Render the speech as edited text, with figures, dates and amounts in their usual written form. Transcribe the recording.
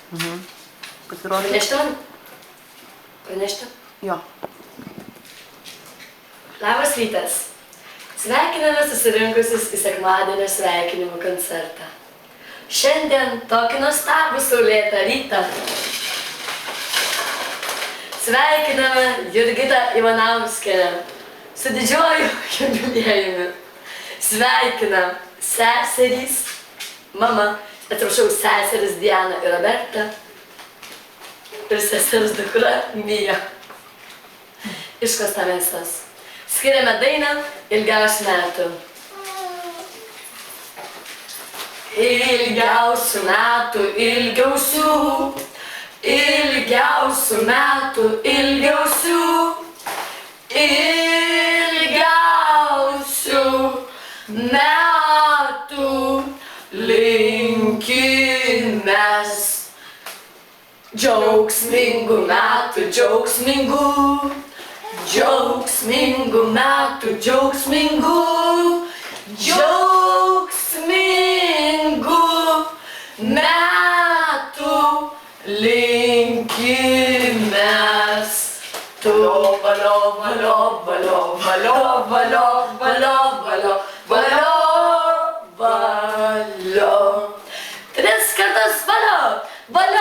Pasirodė. Pranešti man? Pranešti? Jo. Labas rytas. Sveikiname susirinkusius į sekmadienio sveikinimų koncertą. Šiandien tokį nuostabų saulėtą rytą. Sveikiname Jurgitą Ivanauskienę su didžiuoju jubiliejumi. Sveikinam seserys, seseris Diana ir Roberta ir sesers dukra Mija iš Kostamesos. Skiriame dainą Ilgiausių metų. Ilgiausių metų, ilgiausių, ilgiausių metų, ilgiausių, ilgiausių metų linkimės. Džiaugsmingų metų, džiaugsmingų, džiaugsmingų metų, džiaugsmingų, džiaugsmingų metų linkimės. Valio, valio, valio, valio, valio, valio, valio, valio, valio, valio. Tris kartus valio, valio.